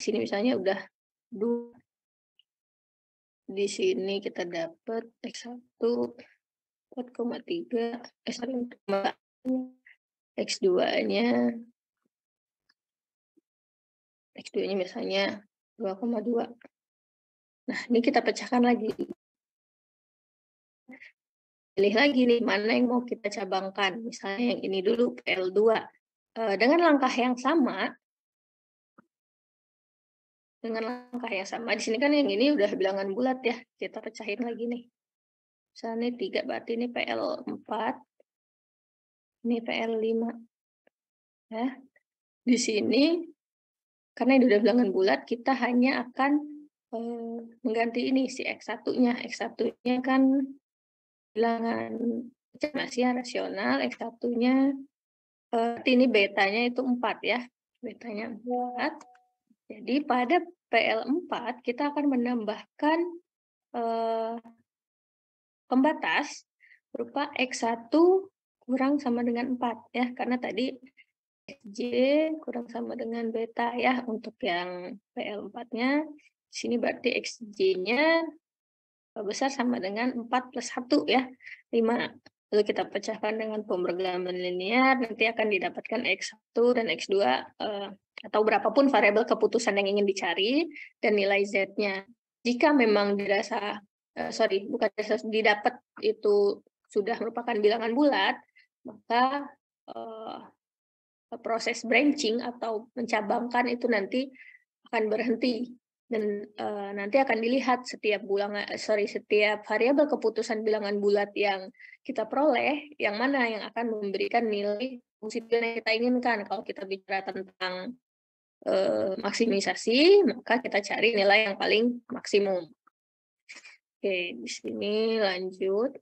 sini misalnya udah 2. Di sini kita dapat X1 4,3, sorry, X2-nya misalnya 2,2. Nah, ini kita pecahkan lagi. Pilih lagi nih, mana yang mau kita cabangkan. Misalnya yang ini dulu, PL2. Dengan langkah yang sama, di sini kan yang ini udah bilangan bulat ya, kita pecahin lagi nih. Misalnya 3, berarti ini PL4, ini PL5. Ya. Di sini, karena ini udah bilangan bulat, kita hanya akan mengganti ini, si X1-nya. X1-nya kan bilangan rasional, X1-nya, ini betanya itu 4 ya, betanya 4. Jadi pada PL4 kita akan menambahkan pembatas berupa X1 kurang sama dengan 4 ya, karena tadi Xj kurang sama dengan beta ya untuk yang PL4-nya. Di sini berarti Xj-nya besar sama dengan 4 plus 1 ya, 5. Lalu kita pecahkan dengan pemrograman linear, nanti akan didapatkan X1 dan X2 atau berapapun variabel keputusan yang ingin dicari dan nilai Z-nya. Jika memang didapat itu sudah merupakan bilangan bulat, maka proses branching atau mencabangkan itu nanti akan berhenti dan nanti akan dilihat setiap variabel keputusan bilangan bulat yang kita peroleh, yang mana yang akan memberikan nilai fungsi yang kita inginkan. Kalau kita bicara tentang maksimisasi, maka kita cari nilai yang paling maksimum. Oke, di sini lanjut.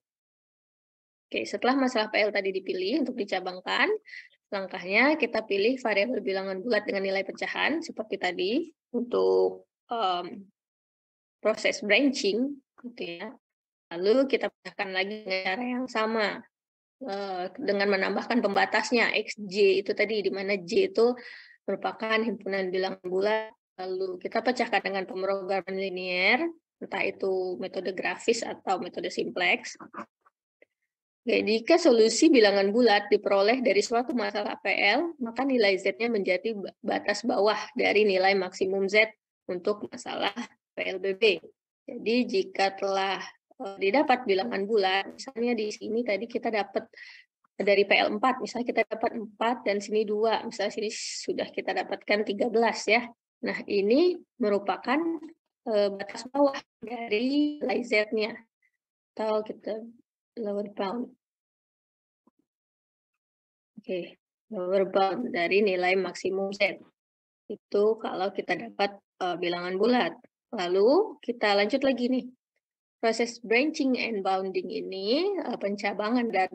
Oke, setelah masalah PL tadi dipilih untuk dicabangkan, langkahnya kita pilih variabel bilangan bulat dengan nilai pecahan seperti tadi untuk proses branching, gitu ya. Lalu kita pecahkan lagi dengan cara yang sama dengan menambahkan pembatasnya Xj itu tadi, di mana J itu merupakan himpunan bilangan bulat. Lalu kita pecahkan dengan pemrograman linear, entah itu metode grafis atau metode simplex. Jika solusi bilangan bulat diperoleh dari suatu masalah PL, maka nilai Z-nya menjadi batas bawah dari nilai maksimum Z untuk masalah PLBB. Jadi jika telah didapat bilangan bulat, misalnya di sini tadi kita dapat dari PL4, misalnya kita dapat 4 dan sini 2, misalnya sini sudah kita dapatkan 13 ya. Nah, ini merupakan batas bawah dari nilai Z-nya. Atau kita lower bound. Oke, lower bound dari nilai maksimum Z. Itu kalau kita dapat bilangan bulat. Lalu kita lanjut lagi nih. Proses branching and bounding ini, pencabangan dan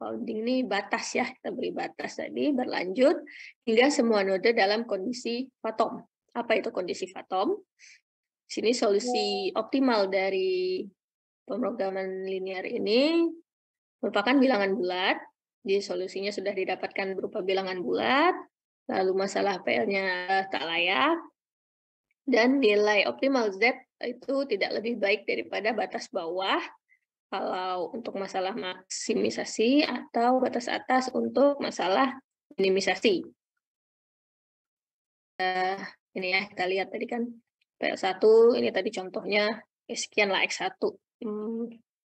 bounding ini batas ya, kita beri batas tadi, berlanjut hingga semua node dalam kondisi fatom. Apa itu kondisi fatom? Sini solusi optimal dari pemrograman linear ini merupakan bilangan bulat. Jadi solusinya sudah didapatkan berupa bilangan bulat, lalu masalah PL-nya tak layak, dan nilai optimal Z itu tidak lebih baik daripada batas bawah kalau untuk masalah maksimisasi atau batas atas untuk masalah minimisasi. Ini ya, kita lihat tadi kan PL1, ini tadi contohnya, sekian lah X1.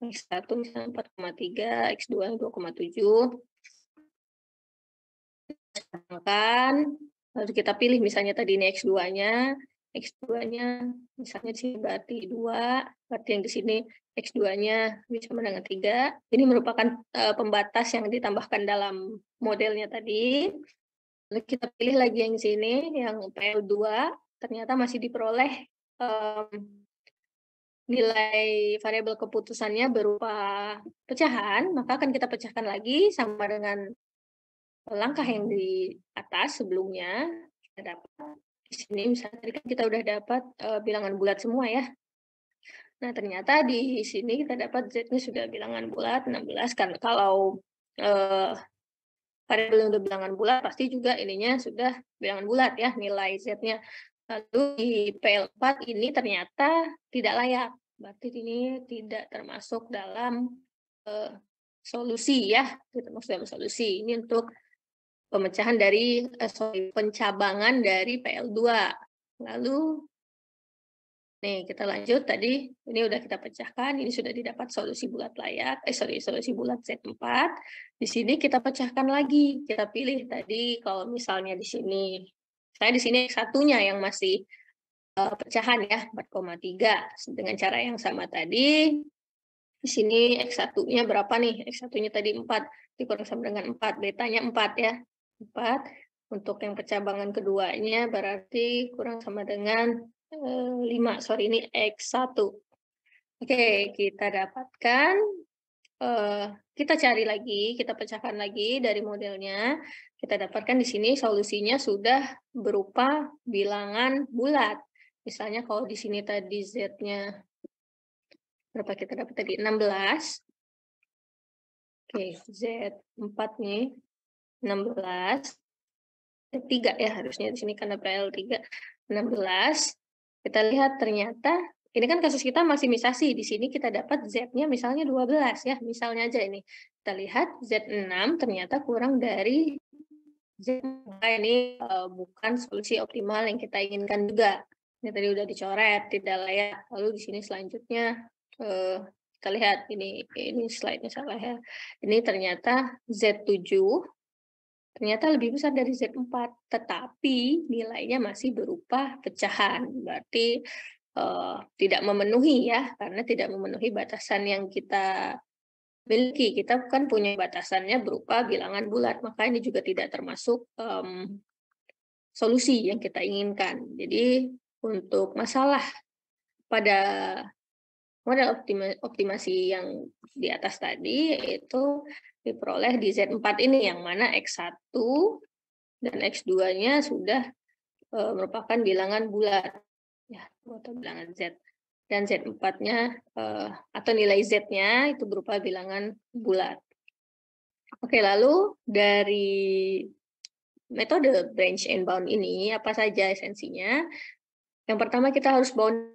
X1 misalnya 4,3, X2 2,7. Lalu kita pilih misalnya tadi ini X2-nya, X2-nya misalnya di sini berarti 2, berarti yang di sini X2-nya bisa sama dengan 3. Ini merupakan pembatas yang ditambahkan dalam modelnya tadi. Lalu kita pilih lagi yang di sini, yang PL2, ternyata masih diperoleh nilai variabel keputusannya berupa pecahan, maka akan kita pecahkan lagi sama dengan langkah yang di atas sebelumnya. Kita dapat di sini misalnya tadi kan kita udah dapat bilangan bulat semua ya. Nah, ternyata di sini kita dapat Z-nya sudah bilangan bulat 16, karena kalau variabel yang udah bilangan bulat pasti juga ininya sudah bilangan bulat ya, nilai Z-nya. Lalu di PL4 ini ternyata tidak layak, berarti ini tidak termasuk dalam solusi ya, tidak termasuk dalam solusi. Ini untuk pemecahan dari pencabangan dari PL2. Lalu nih kita lanjut tadi, ini udah kita pecahkan, ini sudah didapat solusi bulat layak, solusi bulat Z4. Di sini kita pecahkan lagi, kita pilih tadi kalau misalnya di sini, saya di sini satunya yang masih pecahan ya, 4,3. Dengan cara yang sama tadi, di sini X1-nya berapa nih? X1-nya tadi 4, dikurang sama dengan 4, betanya 4 ya. 4. Untuk yang pencabangan keduanya berarti kurang sama dengan 5, sorry ini X1. Oke, kita dapatkan, kita cari lagi, kita pecahkan lagi dari modelnya, kita dapatkan di sini solusinya sudah berupa bilangan bulat. Misalnya kalau di sini tadi Z-nya berapa kita dapat tadi? 16. Oke, Z4 nih, 16. Z3 ya harusnya di sini karena PL3, 16. Kita lihat ternyata, ini kan kasus kita maksimisasi, di sini kita dapat Z-nya misalnya 12 ya, misalnya aja ini. Kita lihat Z6 ternyata kurang dari Z, ini bukan solusi optimal yang kita inginkan juga. Ini tadi udah dicoret, tidak layak. Lalu di sini selanjutnya kita lihat ini slide-nya salah ya. Ini ternyata Z7 ternyata lebih besar dari Z4, tetapi nilainya masih berupa pecahan. Berarti tidak memenuhi ya, karena tidak memenuhi batasan yang kita miliki. Kita kan punya batasannya berupa bilangan bulat, maka ini juga tidak termasuk solusi yang kita inginkan. Jadi untuk masalah pada model optimasi yang di atas tadi, yaitu diperoleh di Z4 ini, yang mana X1 dan X2-nya sudah merupakan bilangan bulat, ya, atau bilangan Z. Dan Z4-nya, atau nilai Z-nya itu berupa bilangan bulat. Oke, lalu dari metode branch and bound ini, apa saja esensinya? Yang pertama kita harus bound